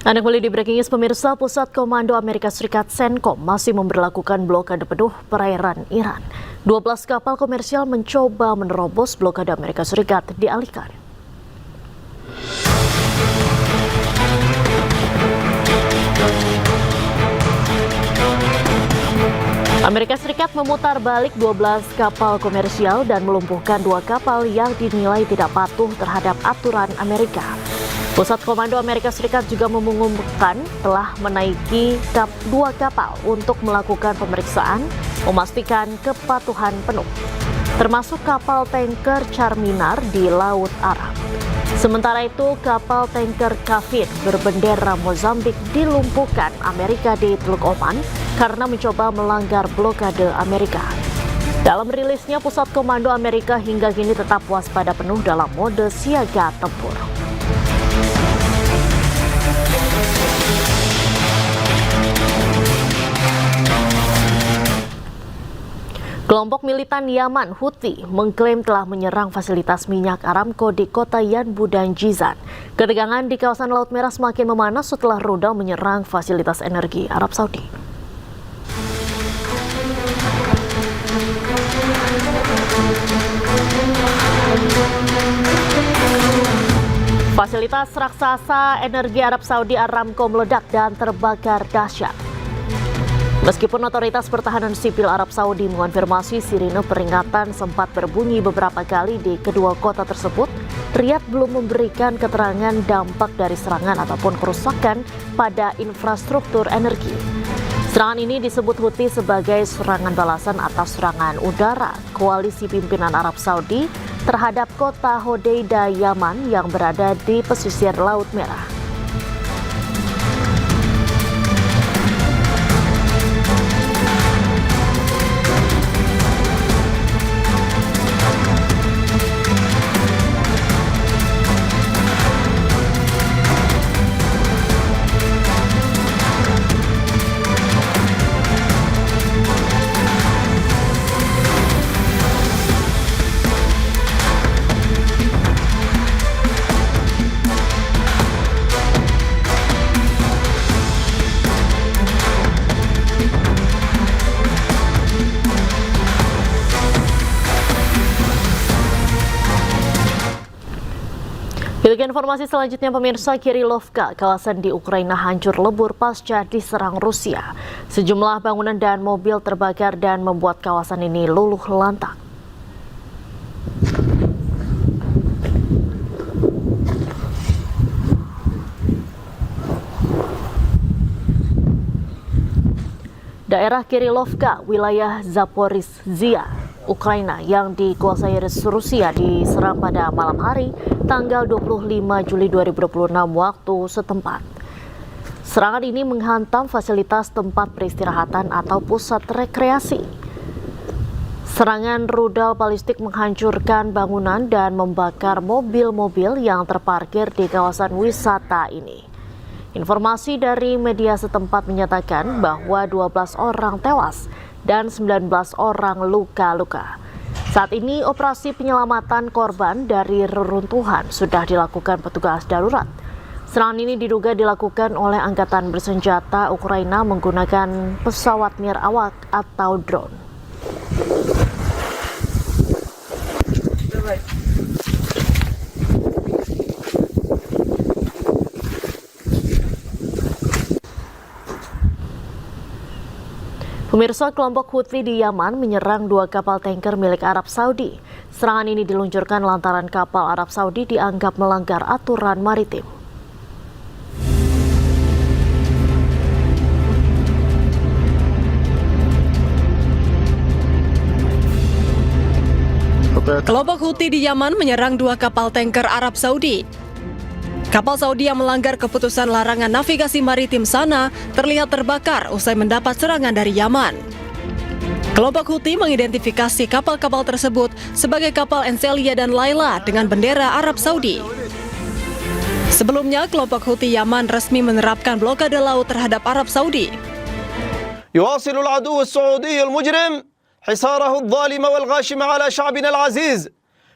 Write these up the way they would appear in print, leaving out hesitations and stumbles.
Anda kembali di Breaking News, pemirsa. Pusat Komando Amerika Serikat CENTCOM masih memberlakukan blokade penuh perairan Iran. 12 kapal komersial mencoba menerobos blokade Amerika Serikat dialihkan. Amerika Serikat memutar balik 12 kapal komersial dan melumpuhkan 2 kapal yang dinilai tidak patuh terhadap aturan Amerika. Pusat Komando Amerika Serikat juga mengumumkan telah menaiki 2 kapal untuk melakukan pemeriksaan, memastikan kepatuhan penuh, termasuk kapal tanker Charminar di Laut Arab. Sementara itu, kapal tanker Kafir berbendera Mozambik dilumpuhkan Amerika di Teluk Oman karena mencoba melanggar blokade Amerika. Dalam rilisnya, Pusat Komando Amerika hingga kini tetap waspada penuh dalam mode siaga tempur. Kelompok militan Yaman Houthi mengklaim telah menyerang fasilitas minyak Aramco di kota Yanbu dan Jizan. Ketegangan di kawasan Laut Merah semakin memanas setelah rudal menyerang fasilitas energi Arab Saudi. Fasilitas raksasa energi Arab Saudi Aramco meledak dan terbakar dahsyat. Meskipun otoritas pertahanan sipil Arab Saudi mengonfirmasi sirine peringatan sempat berbunyi beberapa kali di kedua kota tersebut, Riyadh belum memberikan keterangan dampak dari serangan ataupun kerusakan pada infrastruktur energi. Serangan ini disebut Houthi sebagai serangan balasan atas serangan udara koalisi pimpinan Arab Saudi terhadap kota Hodeida, Yaman yang berada di pesisir Laut Merah. Kita informasi selanjutnya, pemirsa. Kirilovka, kawasan di Ukraina hancur lebur pasca diserang Rusia. Sejumlah bangunan dan mobil terbakar dan membuat kawasan ini luluh lantak. Daerah Kirilovka, wilayah Zaporizhzhia, Ukraina yang dikuasai Rusia diserang pada malam hari tanggal 25 Juli 2026 waktu setempat. Serangan ini menghantam fasilitas tempat peristirahatan atau pusat rekreasi. Serangan rudal balistik menghancurkan bangunan dan membakar mobil-mobil yang terparkir di kawasan wisata ini. Informasi dari media setempat menyatakan bahwa 12 orang tewas dan 19 orang luka-luka. Saat ini operasi penyelamatan korban dari reruntuhan sudah dilakukan petugas darurat. Serangan ini diduga dilakukan oleh angkatan bersenjata Ukraina menggunakan pesawat nirawak atau drone. Pemirsa, kelompok Houthi di Yaman menyerang 2 kapal tanker milik Arab Saudi. Serangan ini diluncurkan lantaran kapal Arab Saudi dianggap melanggar aturan maritim. Kelompok Houthi di Yaman menyerang 2 kapal tanker Arab Saudi. Kapal Saudi yang melanggar keputusan larangan navigasi maritim sana terlihat terbakar usai mendapat serangan dari Yaman. Kelompok Houthi mengidentifikasi kapal-kapal tersebut sebagai kapal Enselia dan Laila dengan bendera Arab Saudi. Sebelumnya, kelompok Houthi Yaman resmi menerapkan blokade laut terhadap Arab Saudi. يواصل العدو السعودي المجرم حصاره الظالم والغاشم على شعبنا العزيز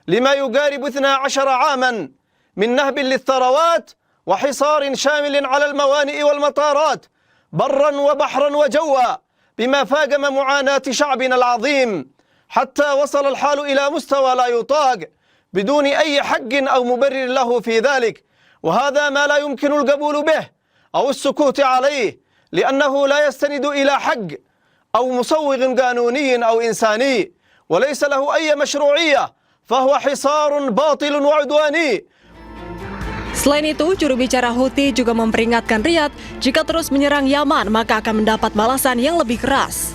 لما يقارب 12 عاما من نهب للثروات وحصار شامل على الموانئ والمطارات برا وبحرا وجوا بما فاقم معاناة شعبنا العظيم حتى وصل الحال إلى مستوى لا يطاق بدون أي حق أو مبرر له في ذلك، وهذا ما لا يمكن القبول به أو السكوت عليه، لأنه لا يستند إلى حق أو مسوغ قانوني أو إنساني، وليس له أي مشروعية، فهو حصار باطل وعدواني. Selain itu, juru bicara Houthi juga memperingatkan Riyadh jika terus menyerang Yaman maka akan mendapat balasan yang lebih keras.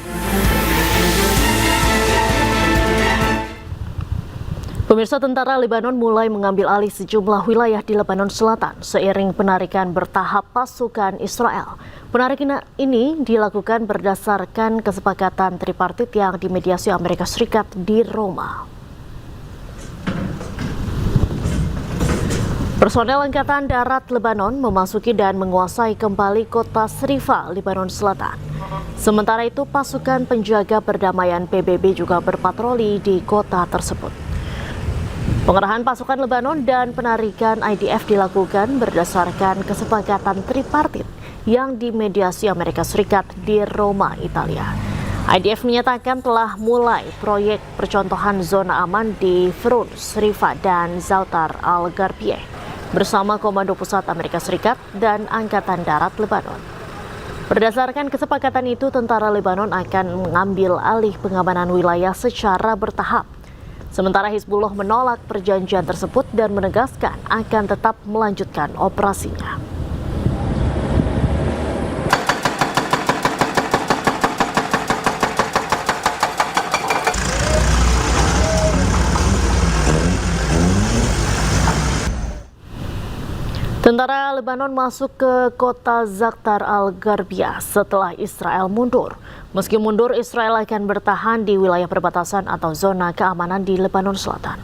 Pemirsa, tentara Lebanon mulai mengambil alih sejumlah wilayah di Lebanon Selatan seiring penarikan bertahap pasukan Israel. Penarikan ini dilakukan berdasarkan kesepakatan tripartit yang dimediasi Amerika Serikat di Roma. Personel Angkatan Darat Lebanon memasuki dan menguasai kembali kota Srifa, Lebanon Selatan. Sementara itu, pasukan penjaga perdamaian PBB juga berpatroli di kota tersebut. Pengerahan pasukan Lebanon dan penarikan IDF dilakukan berdasarkan kesepakatan tripartit yang dimediasi Amerika Serikat di Roma, Italia. IDF menyatakan telah mulai proyek percontohan zona aman di Frun, Srifa, dan Zautar al-Gharbiyeh bersama Komando Pusat Amerika Serikat dan Angkatan Darat Lebanon. Berdasarkan kesepakatan itu, tentara Lebanon akan mengambil alih pengamanan wilayah secara bertahap. Sementara Hizbullah menolak perjanjian tersebut dan menegaskan akan tetap melanjutkan operasinya. Tentara Lebanon masuk ke kota Zautar al-Gharbiyeh setelah Israel mundur. Meski mundur, Israel akan bertahan di wilayah perbatasan atau zona keamanan di Lebanon Selatan.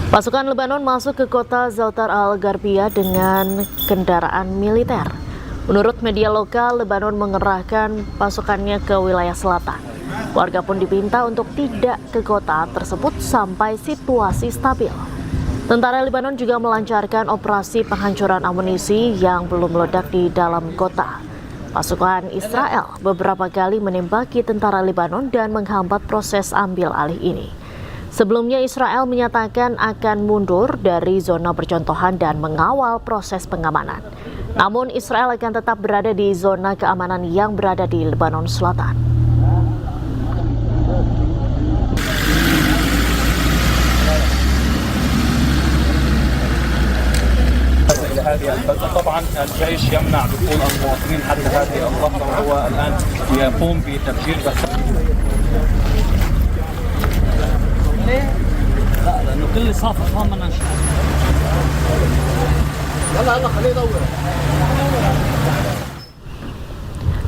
Pasukan Lebanon masuk ke kota Zautar al-Gharbiyeh dengan kendaraan militer. Menurut media lokal, Lebanon mengerahkan pasukannya ke wilayah selatan. Warga pun diminta untuk tidak ke kota tersebut sampai situasi stabil. Tentara Lebanon juga melancarkan operasi penghancuran amunisi yang belum meledak di dalam kota. Pasukan Israel beberapa kali menembaki tentara Lebanon dan menghambat proses ambil alih ini. Sebelumnya Israel menyatakan akan mundur dari zona percontohan dan mengawal proses pengamanan. Namun Israel akan tetap berada di zona keamanan yang berada di Lebanon Selatan. طبعا الجيش يمنع دخول المواطنين حتى هذه اللحظه وهو الان يقوم بتفجير لا لانه كل صافي خامنا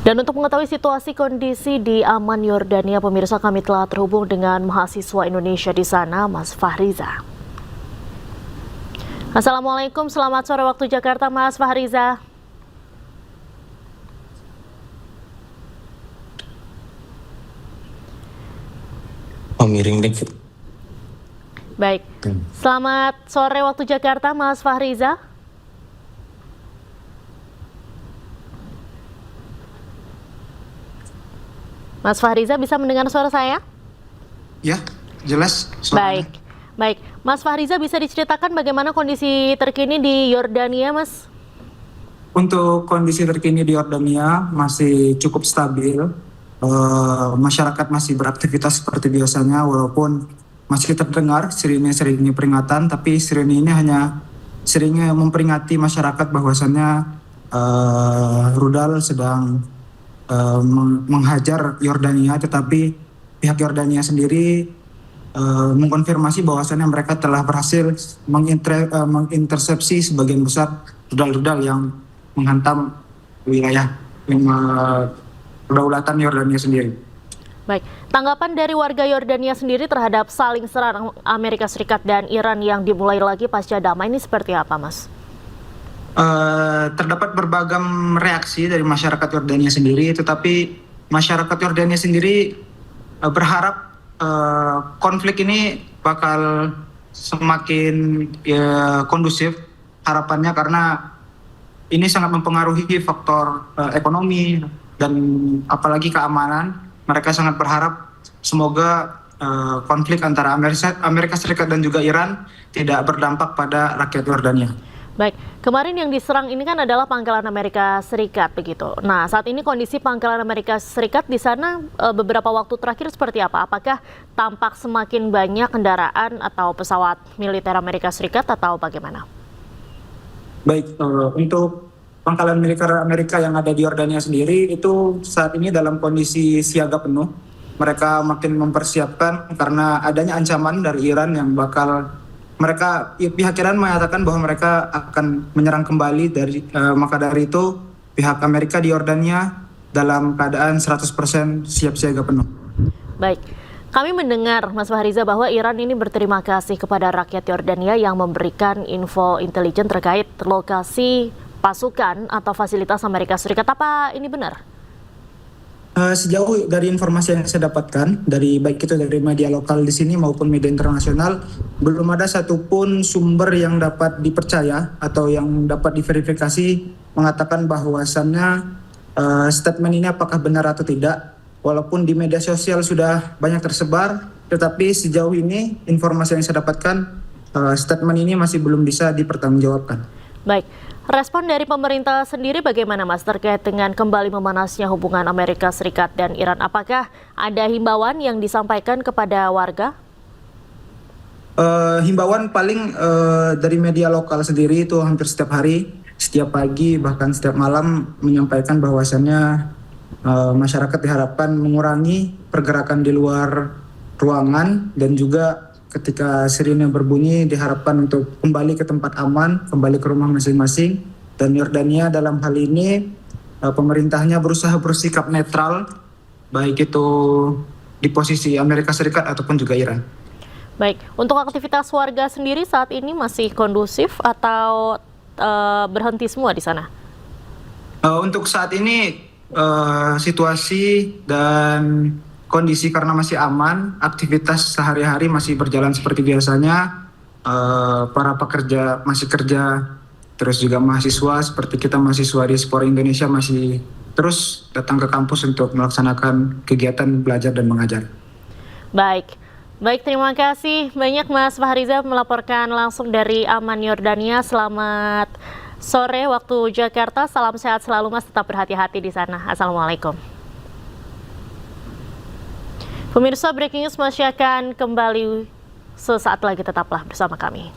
Dan untuk mengetahui situasi kondisi di Amman, Yordania, pemirsa, kami telah terhubung dengan mahasiswa Indonesia di sana, Mas Fahriza. Assalamualaikum, selamat sore waktu Jakarta, Mas Fahriza. Miring dikit. Baik, selamat sore waktu Jakarta, Mas Fahriza. Mas Fahriza, bisa mendengar suara saya? Ya, jelas suaranya. Baik. Mas Fahriza, bisa diceritakan bagaimana kondisi terkini di Yordania, Mas? Untuk kondisi terkini di Yordania masih cukup stabil. Masyarakat masih beraktivitas seperti biasanya, walaupun masih terdengar sirine peringatan, tapi sirine ini hanya seringnya memperingati masyarakat bahwasannya rudal sedang menghajar Yordania, tetapi pihak Yordania sendiri mengkonfirmasi bahwasannya mereka telah berhasil mengintersepsi sebagian besar rudal-rudal yang menghantam wilayah kedaulatan Yordania sendiri. Baik, tanggapan dari warga Yordania sendiri terhadap saling serang Amerika Serikat dan Iran yang dimulai lagi pasca damai ini seperti apa, Mas? Terdapat berbagai reaksi dari masyarakat Yordania sendiri, tetapi masyarakat Yordania sendiri berharap konflik ini bakal semakin kondusif harapannya, karena ini sangat mempengaruhi faktor ekonomi dan apalagi keamanan. Mereka sangat berharap semoga konflik antara Amerika Serikat dan juga Iran tidak berdampak pada rakyat Yordania. Baik, kemarin yang diserang ini kan adalah pangkalan Amerika Serikat begitu. Nah, saat ini kondisi pangkalan Amerika Serikat di sana beberapa waktu terakhir seperti apa? Apakah tampak semakin banyak kendaraan atau pesawat militer Amerika Serikat atau bagaimana? Baik, untuk pangkalan militer Amerika yang ada di Yordania sendiri itu saat ini dalam kondisi siaga penuh. Mereka makin mempersiapkan karena adanya ancaman dari Iran yang bakal pihak Iran mengatakan bahwa mereka akan menyerang kembali maka dari itu pihak Amerika di Yordania dalam keadaan 100% siap siaga penuh. Baik, kami mendengar Mas Fahriza bahwa Iran ini berterima kasih kepada rakyat Yordania yang memberikan info intelijen terkait lokasi pasukan atau fasilitas Amerika Serikat. Apa ini benar? Sejauh dari informasi yang saya dapatkan baik itu dari media lokal di sini maupun media internasional, belum ada satupun sumber yang dapat dipercaya atau yang dapat diverifikasi mengatakan bahwasannya statement ini apakah benar atau tidak. Walaupun di media sosial sudah banyak tersebar, tetapi sejauh ini informasi yang saya dapatkan statement ini masih belum bisa dipertanggungjawabkan. Baik. Respon dari pemerintah sendiri bagaimana Mas terkait dengan kembali memanasnya hubungan Amerika Serikat dan Iran? Apakah ada himbauan yang disampaikan kepada warga? Himbauan paling dari media lokal sendiri itu hampir setiap hari, setiap pagi bahkan setiap malam menyampaikan bahwasannya masyarakat diharapkan mengurangi pergerakan di luar ruangan, dan juga ketika sirine berbunyi diharapkan untuk kembali ke tempat aman, kembali ke rumah masing-masing. Dan Yordania dalam hal ini pemerintahnya berusaha bersikap netral, baik itu di posisi Amerika Serikat ataupun juga Iran. Baik, untuk aktivitas warga sendiri saat ini masih kondusif atau berhenti semua di sana? Untuk saat ini situasi dan kondisi karena masih aman, aktivitas sehari-hari masih berjalan seperti biasanya. Para pekerja masih kerja, terus juga mahasiswa seperti kita mahasiswa Diaspora Indonesia masih terus datang ke kampus untuk melaksanakan kegiatan belajar dan mengajar. Baik, terima kasih banyak Mas Fahriza melaporkan langsung dari Amman, Yordania. Selamat sore waktu Jakarta, salam sehat selalu Mas, tetap berhati-hati di sana. Assalamualaikum. Pemirsa, breaking news masih akan kembali sesaat lagi, tetaplah bersama kami.